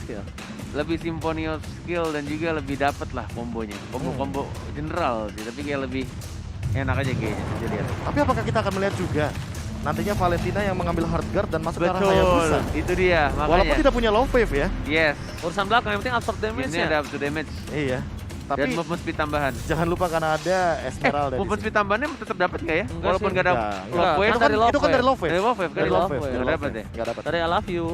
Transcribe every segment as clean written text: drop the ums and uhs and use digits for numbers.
skill. Lebih symphony of skill dan juga lebih dapet lah kombonya. Combo general sih, tapi kayak lebih enak aja kayaknya. Lihat. Tapi apakah kita akan melihat juga nantinya Valentina yang mengambil hard guard dan masuk ke arah Hayabusa? Itu dia, makanya. Walaupun tidak punya low wave ya. Yes. Urusan belakang yang penting absorb Ini damage-nya. ada up to damage. Iya. Dan Tapi movement speed tambahan. jangan lupa karena ada Esmeralda di Movement sini. speed tambahannya tetap dapat nggak ya? Enggak Walaupun sih. nggak ada Enggak, lock enggak. wave. Itu kan Dari itu kan dari low wave. Dari low wave kan? Dari low wave. Nggak dapat ya? Nggak dapat. Dari I love you.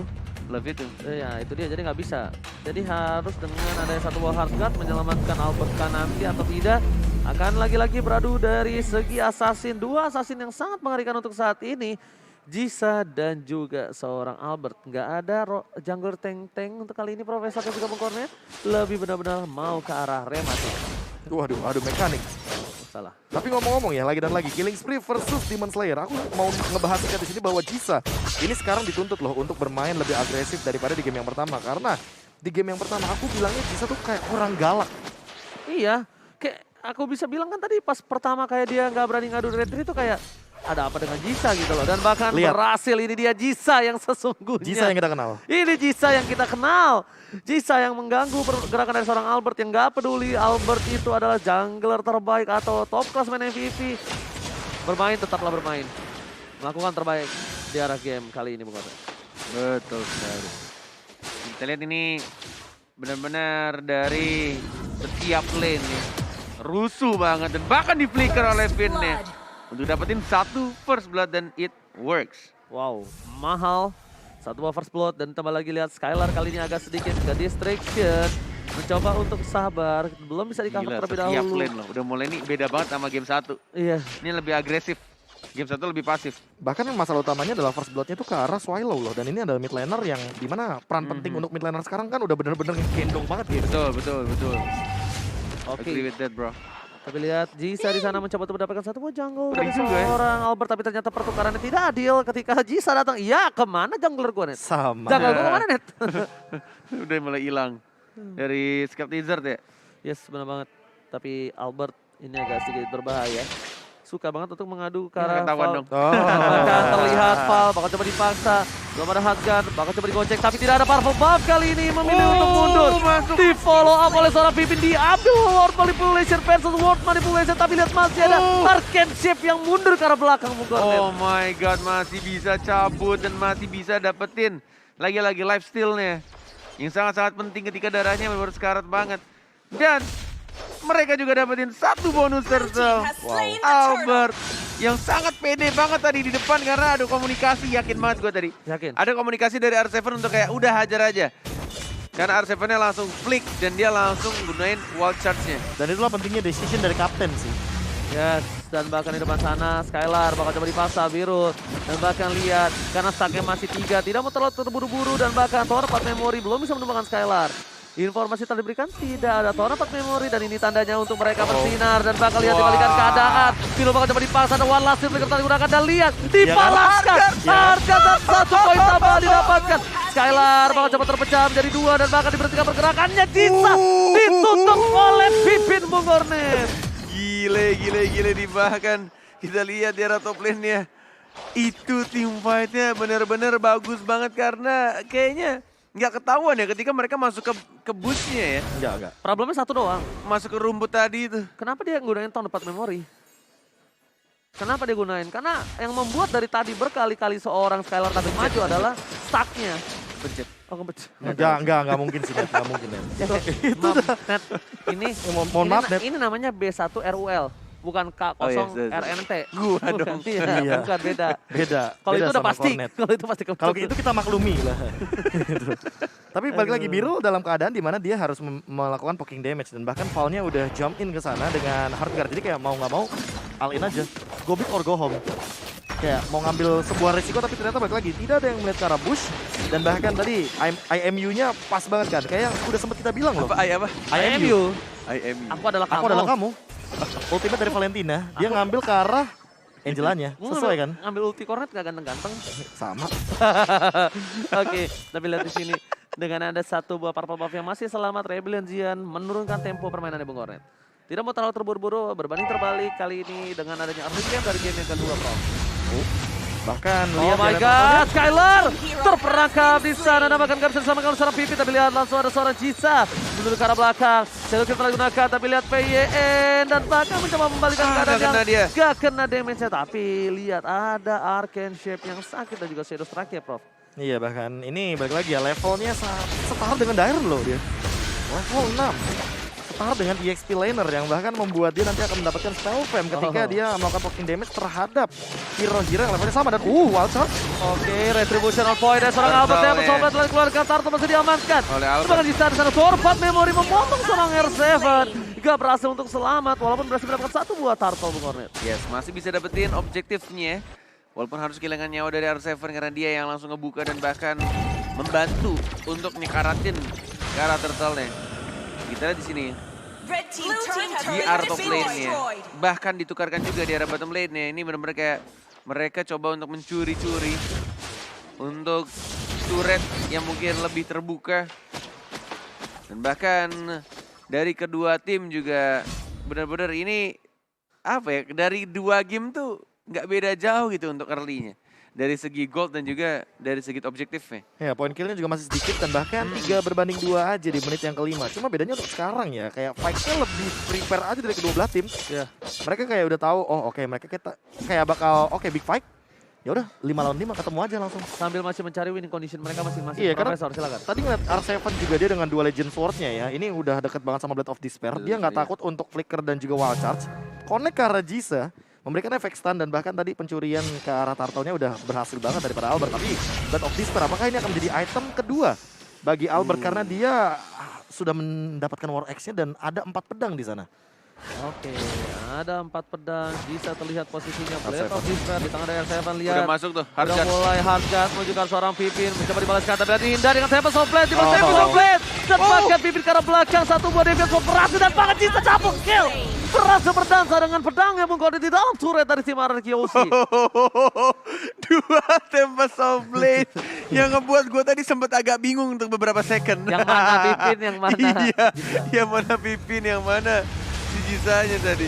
Love itu. Ya itu dia, jadi nggak bisa. Jadi harus dengan adanya satu buah hard guard menyelamatkan Albert Khan nanti atau tidak. Akan lagi-lagi beradu dari segi assassin. Dua assassin yang sangat mengerikan untuk saat ini. Jisa dan juga seorang Albert. Nggak ada jungler tank-tank untuk kali ini Profesor dan juga Bung Cornet. Lebih benar-benar mau ke arah rematik. Waduh, aduh mekanik. Salah. Tapi ngomong-ngomong ya, lagi dan lagi, Killing Spree versus Demon Slayer. Aku mau ngebahas di sini bahwa Jisa ini sekarang dituntut loh untuk bermain lebih agresif daripada di game yang pertama. Karena di game yang pertama aku bilangnya Jisa tuh kayak orang galak. Iya, kayak aku bisa bilang kan tadi pas pertama kayak dia nggak berani ngadu retri itu kayak ada apa dengan Jisa gitu loh. Dan bahkan Lihat. berhasil, ini dia Jisa yang sesungguhnya. Jisa yang kita kenal. Ini Jisa yang kita kenal. Jisa yang mengganggu pergerakan dari seorang Albert yang gak peduli Albert itu adalah jungler terbaik atau top class main MVP. Bermain tetaplah bermain. Melakukan terbaik di arah game kali ini Bung Kota. Betul sekali. Kita lihat ini benar-benar dari setiap lane nih. Rusuh banget dan bahkan di flicker oleh Finn-nya. Untuk dapetin satu first blood dan it works. Wow, mahal. Satu buah first blood dan tambah lagi lihat Skylar kali ini agak sedikit ke distraction. Mencoba untuk sabar, belum bisa di cover Gila, terlebih setiap dahulu. lane loh. Udah mulai nih beda banget sama game 1. Iya, Ini lebih agresif. Game 1 lebih pasif. Bahkan yang masalah utamanya adalah first blood-nya tuh ke arah Swallow loh. Dan ini adalah mid laner yang dimana peran penting untuk mid laner sekarang kan udah bener-bener ngegendong banget gitu. Betul. oke. Agree with that, bro. Tapi lihat Jisa di sana mencoba untuk mendapatkan satu buah jungle dari juga ya. seorang Albert, tapi ternyata pertukarannya tidak adil ketika Jisa datang. Iya, kemana jungler gue net? Sama. Jungler gue kemana net? Udah mulai hilang. Dari Skeptizer ya. Yes, benar banget. Tapi Albert ini agak sedikit berbahaya. Suka banget untuk mengadu ke arah Ketahuan Val. dong. Oh. Bahkan terlihat Val, bakal coba dipaksa. Belum ada hot gun, bakal coba digocek. Tapi tidak ada powerful buff kali ini, memilih untuk mundur. Di follow up oleh seorang Pipin, diambil Ward Manipulation versus Ward Manipulation. Tapi lihat masih ada Arcane Shift yang mundur ke arah belakang. Oh my god, masih bisa cabut dan masih bisa dapetin lagi-lagi life steal-nya. Yang sangat-sangat penting ketika darahnya baru sekarat banget. Dan mereka juga dapetin satu bonus turtle. Albert yang sangat pede banget tadi di depan karena ada komunikasi, yakin banget gue tadi. Yakin? Ada komunikasi dari R7 untuk kayak udah hajar aja. Karena R7-nya langsung flick dan dia langsung gunain wall charge-nya. Dan itulah pentingnya decision dari kapten sih. Yes, dan bahkan di depan sana Skylar bakal coba dipaksa biru. Dan bahkan lihat, karena stacknya masih 3, tidak mau terlalu terburu-buru. Dan bahkan Tower 4 Memory belum bisa menemukan Skylar. Informasi telah diberikan, tidak ada Tower 4 Memory. Dan ini tandanya untuk mereka bersinar. Dan bakal lihat dibalikan keadaan. Biru bakal coba dipaksa, ada one last flicker telah digunakan. Dan lihat, dibalaskan. Harga dan 1 poin tambahan didapatkan. Skylar bakal coba terpecah menjadi 2. Dan bahkan diberhentikan pergerakannya. Jisa ditutup oleh Pipin Bung Cornet. Gile bahkan kita lihat di arah top lane-nya. Itu team fight-nya benar-benar bagus banget karena kayaknya nggak ketahuan ya ketika mereka masuk ke bush-nya ya. Enggak. Problemnya satu doang. Masuk ke rumput tadi itu. Kenapa dia gunain tahun 4 memori? Kenapa dia gunain? Karena yang membuat dari tadi berkali-kali seorang Skylar tadi maju adalah stacknya. Pencet. Oh, kebetulan. Enggak mungkin sih, Net. Enggak mungkin, Net. Net, ini, Mohon maaf, Net. ini namanya B1 RUL. Bukan K0 Oh, yes. RNT. Gua Bukan, dong. iya, bukan beda. Beda. Kalau Beda itu udah sama pasti. Cornet. Kalau itu pasti. Kalau itu kita maklumi lah. Gitu. Tapi balik lagi Biru dalam keadaan dimana dia harus melakukan poking damage dan bahkan Val-nya udah jump in ke sana dengan hard guard. Jadi kayak mau nggak mau all in aja. Go big or go home. Kayak mau ngambil sebuah resiko tapi ternyata balik lagi tidak ada yang melihat ke arah bush dan bahkan tadi IMU-nya pas banget kan. Kayak yang udah sempat kita bilang loh. Apa? IMU. IMU. Aku adalah kamu. Aku adalah kamu. Ultimate dari Valentina, dia ngambil ke arah Angelanya. Sesuai kan? Ngambil ulti Cornet gak ganteng-ganteng. Sama. Oke, tapi lihat di sini dengan ada satu buah purple buff yang masih selamat, Rebellion Zion menurunkan tempo permainannya Bung Cornet. Tidak mau terlalu terburu-buru, berbanding terbalik kali ini dengan adanya early game dari game yang kedua, Bro. Bahkan Oh lihat my ya, god, Skylar terperangkap di sana dan bahkan gak bisa diselamatkan oleh seorang Pipi, tapi lihat langsung ada seorang Jisa menuju ke arah belakang. Shadow Kill telah digunakan, tapi lihat PYN dan bahkan mencoba membalikan keadaan gak kena dia. gak kena damage-nya, tapi lihat ada Arcane Shape yang sakit dan juga Shadow Strike ya Prof. Iya, bahkan ini balik lagi ya, levelnya setara dengan Dire loh dia. Level 6. Setara dengan EXP laner yang bahkan membuat dia nanti akan mendapatkan spell fam ketika dia melakukan poking damage terhadap hero-hero yang levelnya sama dan wild charge. Oke, retribution on point dari seorang Albert yang mencoba telah dikeluarkan, Turtle masih diamankan. Oleh Albert. Bahkan di sana Torpat Memory memotong seorang R7. Gak berhasil untuk selamat walaupun berhasil mendapatkan satu buah Turtle Bung Hornet. Yes, masih bisa dapetin objektifnya. Walaupun harus kehilangan nyawa dari R7 karena dia yang langsung ngebuka dan bahkan membantu untuk nyekaratin ke arah turtle-nya. Kita lihat di sini. Di art top lane-nya. Bahkan ditukarkan juga di arah bottom lane-nya. Ini benar-benar kayak mereka coba untuk mencuri-curi. Untuk turret yang mungkin lebih terbuka. Dan bahkan dari kedua tim juga benar-benar ini apa ya, dari dua game tuh nggak beda jauh gitu untuk early-nya. Dari segi gold dan juga dari segi objektifnya. Ya, poin killnya juga masih sedikit dan bahkan 3-2 aja di menit yang kelima. Cuma bedanya untuk sekarang ya, kayak fight-nya lebih prepare aja dari kedua belah tim. Ya. Mereka kayak udah tahu, oh oke, mereka kayak bakal big fight. Ya udah 5 lawan 5 ketemu aja langsung. Sambil masih mencari winning condition mereka masing-masing. Iya, karena Profesor silakan. tadi ngeliat R7 juga dia dengan dua Legend Sword-nya ya. Ini udah deket banget sama Blade of Despair. Dia nggak Iya. takut untuk flicker dan juga wild charge. Connect ke arah Jisa, memberikan efek stun dan bahkan tadi pencurian ke arah turtle-nya udah berhasil banget daripada Albert. Tapi Blade of Despair apakah ini akan menjadi item kedua bagi Albert karena dia sudah mendapatkan War Axe-nya dan ada 4 pedang di sana. Oke, ada 4 pedang. Bisa terlihat posisinya. Blade R7. of Despair di tangan dari R7. Lihat. Udah masuk tuh, Udah Hardcat. mulai Hardcat menuju ke arah seorang Pipin. Mencoba dibalaskan, tapi dihindar dengan Tempest of Blade. Dibalas Oh. Tempest of Blade. Dapatkan Pipin ke arah belakang. Satu buah Deviant Sword berhasil dan banget Jisa cabut kill. Berhasil berdansa dengan pedangnya Bung Kode di dalam turret dari tim RRQC. Dua Tempest of Blade yang ngebuat gue tadi sempat agak bingung untuk beberapa second. Yang mana Pipin, yang mana Iya, Jisa? yang mana Pipin, yang mana si Jisanya tadi.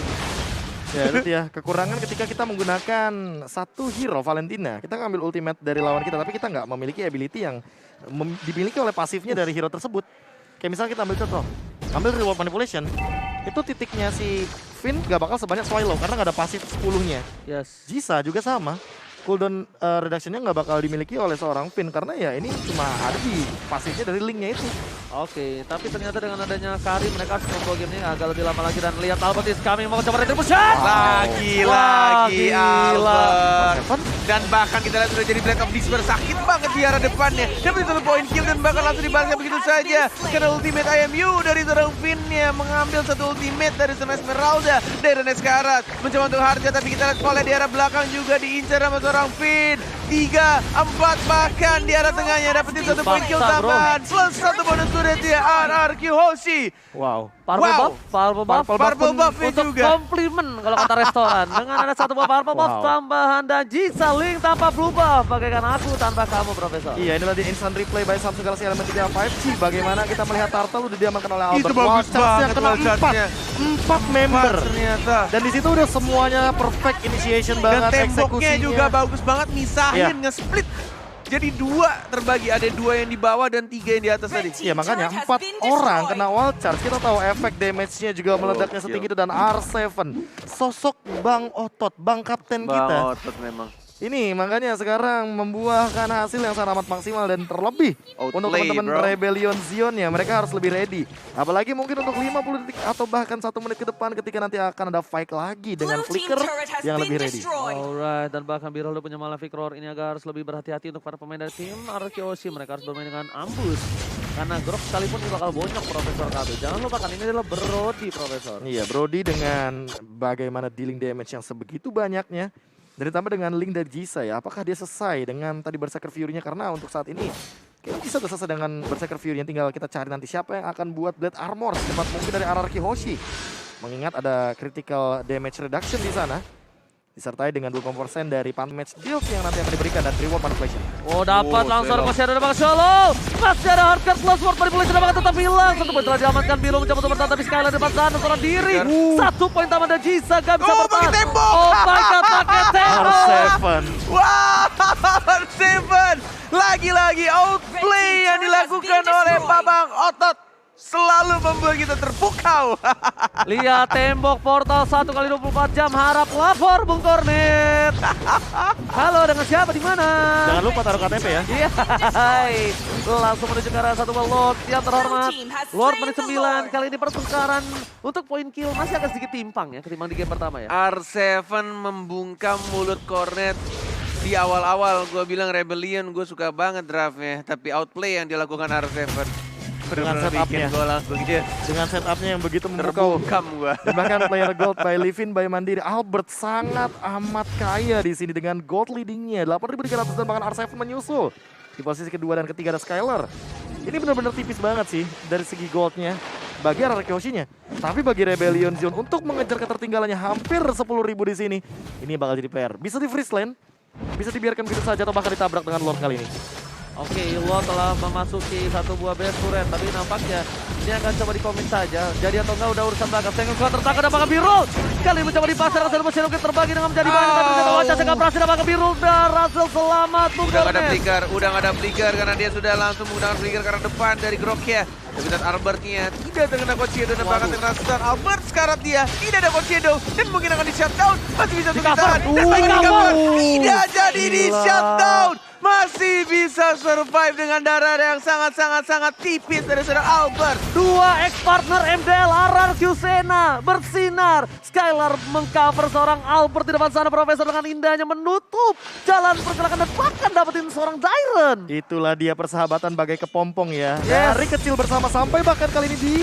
Ya itu ya, kekurangan ketika kita menggunakan satu hero Valentina. Kita ngambil ultimate dari lawan kita, tapi kita nggak memiliki ability yang dimiliki oleh pasifnya dari hero tersebut. Kayak misalnya kita ambil contoh, ambil reward manipulation. Itu titiknya si Finn gak bakal sebanyak Swallow karena nggak ada pasif 10-nya. Yes. Jisa juga sama. Cooldown reduction-nya nggak bakal dimiliki oleh seorang Finn karena ya ini cuma ada di pasifnya dari linknya itu. Oke, tapi ternyata dengan adanya Kari mereka harus membawa gamenya agak lebih lama lagi dan lihat Albert is coming mau coba retribution. Lagi gila. Albert. Dan bahkan kita lihat sudah jadi Blade of Despair, sakit banget di arah depannya. Dapat satu poin kill dan bahkan langsung dibalaskan begitu saja. Karena ultimate IMU dari seorang Finn-nya mengambil satu ultimate dari seorang Esmeralda. Dari Neskarat mencoba untuk harga, tapi kita lihat Paul di arah belakang juga diincar sama seorang Finn. 3, 4 bahkan di arah tengahnya dapetin satu poin kill Paksa, bro. tambahan. Plus satu bonus turret dia RRQ Hoshi. Wow. Purple Wow. buff, purple buff. Purple buff-nya Untuk juga. komplimen kalau kata restoran. Dengan ada satu buah purple buff Wow. tambahan dan Jisa Link tanpa blue buff. Bagaikan aku tanpa kamu, Profesor. Iya, inilah di instant replay by Samsung Galaxy Element 3 5G. Bagaimana kita melihat Turtle udah diamankan oleh Albert. Itu bagus Wild Charge-nya banget kena wild charge-nya. 4 member. Ternyata. Dan di situ udah semuanya perfect initiation Dan banget, temboknya eksekusinya. juga bagus banget, misahin, Iya. nge-split. Jadi 2 terbagi, ada 2 yang di bawah dan 3 yang di atas tadi. Iya, makanya 4 orang kena wild charge. Kita tahu efek damage-nya juga meledaknya setinggi itu. Dan R7, sosok Bang Otot, Bang Kapten kita. Otot memang. Ini makanya sekarang membuahkan hasil yang sangat amat maksimal dan terlebih Outplay, untuk teman-teman bro. Rebellion Zion ya, mereka harus lebih ready. Apalagi mungkin untuk 50 detik atau bahkan 1 menit ke depan ketika nanti akan ada fight lagi dengan Flicker yang lebih ready. Alright, dan bahkan Birol udah punya Malefic Roar ini agak harus lebih berhati-hati untuk para pemain dari tim RRQC. Mereka harus bermain dengan ambush. Karena Grok sekalipun ini bakal bonyok Profesor KB. Jangan lupakan ini adalah Brody, Profesor. Iya, Brody dengan bagaimana dealing damage yang sebegitu banyaknya. Dan ditambah dengan link dari Jisa ya, apakah dia selesai dengan tadi Berserker Fury-nya? Karena untuk saat ini kayaknya Jisa udah selesai dengan Berserker Fury-nya, tinggal kita cari nanti siapa yang akan buat Blade Armor secepat mungkin dari RRQ Hoshi. Mengingat ada critical damage reduction di sana. disertai dengan 20% dari pump match deals yang nanti akan diberikan dan reward manipulation. Oh dapat Oh, langsung Selo. masih ada Bang Solo. Masih ada hardcore plus word manipulation bakal tetap hilang. Satu poin telah diamankan Biro mencoba untuk bertahan tapi Skylar depan sana seorang diri. Satu poin taman dan Jisa gak bisa Oh, bertahan. pakai tembok. Oh my god pakai tembok. R7. Wow, Seven lagi-lagi outplay yang dilakukan oleh Babang Otot selalu membuat kita terpukau. Lihat tembok portal 1 kali 24 jam harap lapor Bung Kornet. Halo dengan siapa di mana? Jangan lupa taruh KTP ya. Iya, hai. Langsung menuju ke arah satu Lord yang terhormat. Lord menit 9 kali ini pertukaran untuk poin kill masih agak sedikit timpang ya ketimbang di game pertama ya. R7 membungkam mulut Cornet di awal-awal. Gue bilang Rebellion gue suka banget draftnya, tapi outplay yang dilakukan R7 Dengan benar-benar bikin setupnya. gue langsung Dengan setupnya yang begitu memukau. terbungkam gue. Dan bahkan player gold by Livin by Mandiri. Albert sangat amat kaya di sini dengan gold leadingnya 8.300 dan bahkan R7 menyusul. Di posisi kedua dan ketiga ada Skylar. Ini benar-benar tipis banget sih dari segi goldnya bagi arah Kyoshinya. Tapi bagi Rebellion Zone untuk mengejar ketertinggalannya hampir 10.000 di sini. Ini bakal jadi PR. Bisa di freeze lane, bisa dibiarkan begitu saja atau bahkan ditabrak dengan Lord kali ini. Oke, Lord telah memasuki satu buah base turret, tapi nampaknya ini akan coba dikomit saja. Jadi atau enggak udah urusan belakang. Sengok kuat tertangkap dan bakal biru. Kali ini mencoba dipasar, Rasul Mosinoki terbagi dengan menjadi banyak. Tapi ternyata wajah segala berhasil dan bakal biru. Dan Rasul selamat. Udah gak ada flicker karena dia sudah langsung menggunakan flicker karena depan dari Groknya. Tapi dan Albertnya tidak terkena Cochedo dan bahkan terkena stun. Albert sekarat dia, tidak ada Cochedo dan mungkin akan di shutdown. Masih bisa untuk ditahan. Dan lagi di cover, tidak jadi di Gila. shutdown. Masih bisa survive dengan darah yang sangat tipis dari seorang Albert. Dua ex-partner MDL, Arar Kyusena bersinar. Skylar mengcover seorang Albert di depan sana. Profesor dengan indahnya menutup jalan pergerakan dan bahkan dapetin seorang Dyron. Itulah dia persahabatan bagai kepompong ya. Yes. Dari kecil bersama sampai bahkan kali ini di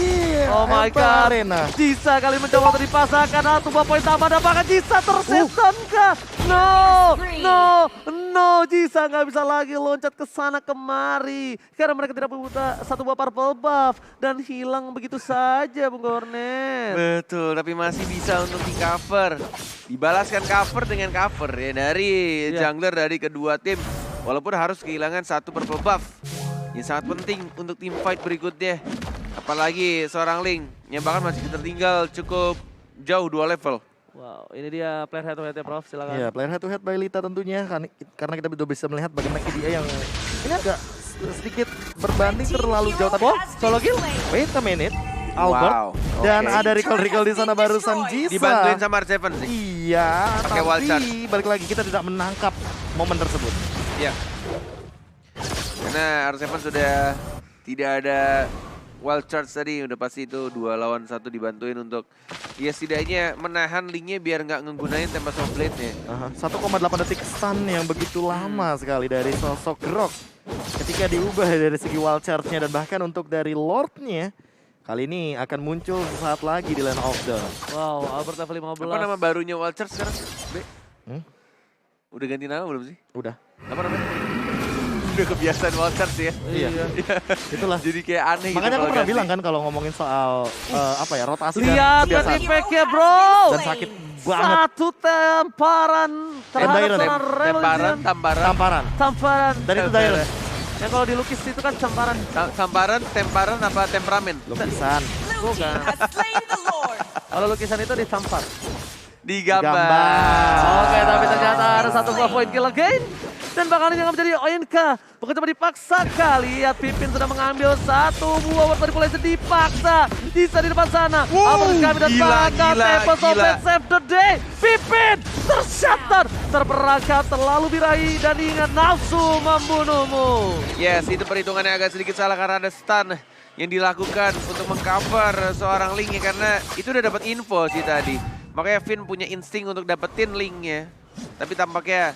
Oh my Elpa god. Arena. Jisa kali mencoba untuk dipasangkan. Satu buah poin tambah dan bahkan Jisa tersetan kah? No. Jisa nggak bisa lagi loncat ke sana kemari. Karena mereka tidak punya satu buah purple buff. Dan hilang begitu saja Bung Kornet. Betul, tapi masih bisa untuk di cover. Dibalaskan cover dengan cover ya dari jungler dari kedua tim. Walaupun harus kehilangan satu purple buff. Yang sangat penting untuk tim fight berikutnya. Apalagi seorang Link yang bahkan masih tertinggal cukup jauh 2 level. Wow, ini dia player head to head ya Prof, silakan. Ya, player head to head by Lita tentunya karena kita sudah bisa melihat bagaimana KDA yang ini agak sedikit berbanding terlalu jauh tapi Solo kill. wait a minute. Albert Wow, dan oke. ada recall di sana barusan Jisa. Dibantuin sama R7 sih. Iya, Pakai wall charge. tapi balik lagi kita tidak menangkap momen tersebut. Iya. Karena R7 sudah tidak ada wild charge tadi, udah pasti itu 2 lawan 1 dibantuin untuk ya setidaknya menahan linknya biar nggak nggunain Tempest of Blade-nya. 1,8 detik stun yang begitu lama sekali dari sosok Grok. Ketika diubah dari segi wild charge-nya dan bahkan untuk dari Lord-nya kali ini akan muncul sesaat lagi di Land of Dawn. Wow, Albert level 15. Apa nama barunya wild charge sekarang? B? Hmm? Udah ganti nama belum sih? Udah. Apa namanya? Udah kebiasaan wild charge ya. Iya. Itulah. Jadi kayak aneh gitu. Makanya aku kalau pernah ganti. bilang kan kalau ngomongin soal apa ya rotasi dan Lihat kebiasaan efeknya bro. dan sakit banget. Satu temparan terhadap Dairon ya? seorang Revolution. Tamparan. Tamparan. Tamparan. Dan itu Dairon. Yang kalau dilukis itu kan tamparan. Tamparan, temparan apa temperamen? Lukisan. Bukan. Kalau lukisan itu ditampar. Digambar. Oke, tapi ternyata ada satu buah point kill again. Dan bakal ini yang menjadi ONK. Bukan cuma dipaksa kali. Lihat Pipin sudah mengambil satu buah word manipulation dipaksa. Jisa di depan sana. Albert kami dan bakal Tempest of Blade save the day. Pipin tershutdown. Terperangkap terlalu birahi dan ingat nafsu membunuhmu. Yes, itu perhitungannya agak sedikit salah karena ada stun yang dilakukan untuk mengcover seorang Link ya, karena itu udah dapat info sih tadi. Makanya Finn punya insting untuk dapetin Link-nya. Tapi tampaknya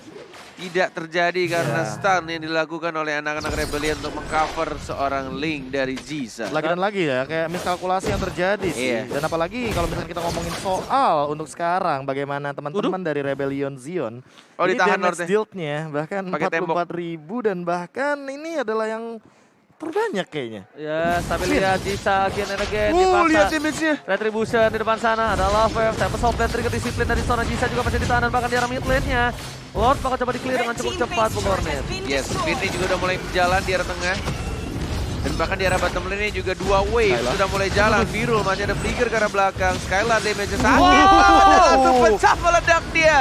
tidak terjadi karena stun yang dilakukan oleh anak-anak Rebellion untuk mengcover seorang Link dari Jisa. Lagi dan lagi ya, kayak miskalkulasi yang terjadi sih. Iya. Dan apalagi kalau misalnya kita ngomongin soal untuk sekarang, bagaimana teman-teman dari Rebellion Zion. Oh, ini ditahan damage Lord-nya. dealt-nya bahkan Pakai tembok. 44.000 dan bahkan ini adalah yang terbanyak kayaknya. Ya, tapi lihat Jisa again and again Lihat dipaksa. damage-nya. Retribution di depan sana ada Love Wave, Tempest of Blade, trigger disiplin dari seorang Jisa juga masih ditahan dan bahkan di arah mid lane-nya. Lord bakal coba di-clear dengan cukup cepat Bung Hornet. Yes, Spinny juga udah mulai jalan di arah tengah. Dan bahkan di arah bottom lane juga dua wave Skylar. sudah mulai jalan. Virul masih ada Flicker ke arah belakang. Skylar damage-nya sangat banget dan langsung pecah meledak dia.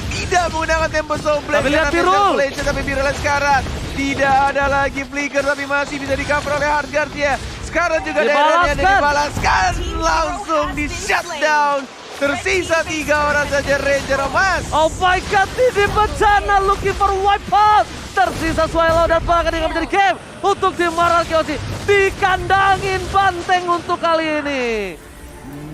Tidak menggunakan Tempest of Blade. Tapi lihat karena Virul. Blade, tapi Virul sekarang tidak ada lagi Flicker tapi masih bisa di-cover oleh Hardguard ya. Sekarang juga daerahnya ada dibalaskan. Langsung di shutdown. Tersisa 3 orang saja Ranger Emas. Oh my god, ini bencana looking for wipeout. Tersisa Swallow dan bahkan dia menjadi game untuk tim Ararkyoshi. Dikandangin banteng untuk kali ini.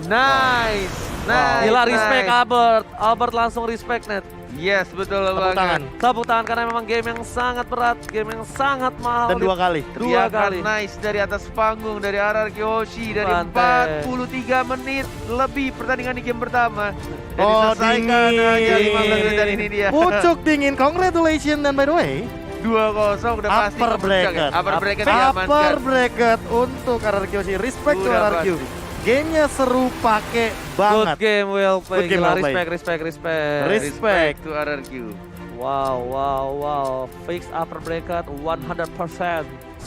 Nice. Nice. Gila respect nice. Albert. Albert langsung respect net. Yes, betul Tepuk tangan. banget. Tepuk tangan karena memang game yang sangat berat, game yang sangat mahal. Dan 2 kali. Dua Teriakan kali. nice dari atas panggung dari Ararkyoshi dari Mantap. 43 menit lebih pertandingan di game pertama. Dan Oh, diselesaikan hanya 15 menit dan ini dia. Pucuk dingin, congratulations. Dan by the way, 2-0 udah pasti upper kepuncak ya. bracket. Upper bracket upper diamankan. bracket untuk Ararkyoshi. Respect to Udah Ararkyu. pasti. Gamenya seru pake Good banget. game, well played. Good game, Gila, well played. respect. Respect. to RRQ. Wow. Fix upper bracket 100%.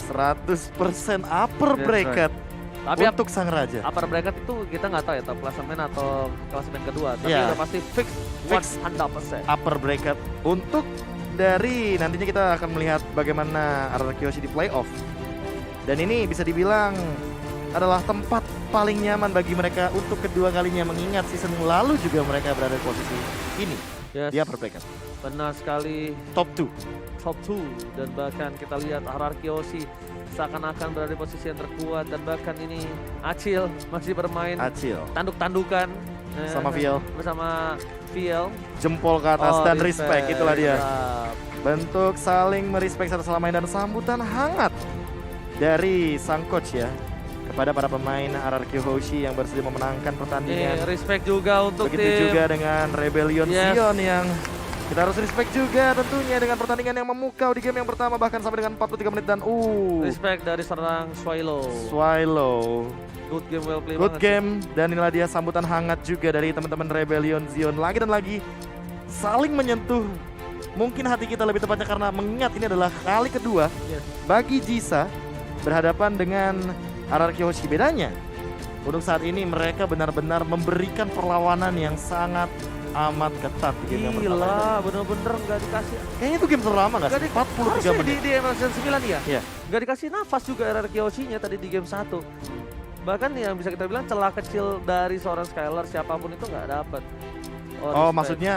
100% upper That's bracket Tapi untuk sang raja. upper bracket itu kita nggak tahu ya top klasemen atau klasemen kedua. Tapi Iya. udah pasti fix Fix. 100%. Upper bracket untuk dari nantinya kita akan melihat bagaimana Ararkyoshi di playoff. Dan ini bisa dibilang adalah tempat paling nyaman bagi mereka untuk kedua kalinya, mengingat season lalu juga mereka berada di posisi ini. Yes, Dia upper bracket. benar sekali. Top 2. Top 2 dan bahkan kita lihat Ararkyoshi seakan-akan berada di posisi yang terkuat dan bahkan ini Acil masih bermain Acil. tanduk-tandukan Sama Viel. bersama Viel. Jempol ke atas Oh, dan respect. Itulah dia. Mantap. Bentuk saling merespek satu sama lain dan sambutan hangat dari sang coach ya kepada para pemain Ararkyoshi yang bersedia memenangkan pertandingan. Respect juga untuk Begitu tim. juga dengan Rebellion Yes. Sion yang kita harus respect juga tentunya dengan pertandingan yang memukau di game yang pertama bahkan sampai dengan 43 menit dan Respect dari serang Swallow. Swallow. Good game, well play Good banget game dan inilah dia sambutan hangat juga dari teman-teman Rebellion Sion lagi dan lagi saling menyentuh mungkin hati kita lebih tepatnya karena mengingat ini adalah kali kedua Yes. bagi Jisa berhadapan dengan Ararkyoshi. Bedanya untuk saat ini mereka benar-benar memberikan perlawanan yang sangat amat ketat di game yang pertama. Gila, bener-bener nggak dikasih. Kayaknya itu game terlama gak Nggak sih? di- 43 harusnya menit. di Emerson 9 ya. Iya. Nggak dikasih nafas juga Ararkyoshi-nya tadi di game 1. Bahkan yang bisa kita bilang celah kecil dari seorang Skylar siapapun itu nggak dapat. Oh, respect. maksudnya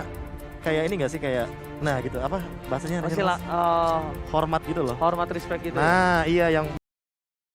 kayak ini gak sih kayak nah gitu apa bahasanya masih namanya, Mas? Hormat gitu loh. hormat respect gitu. Ya. Nah, iya yang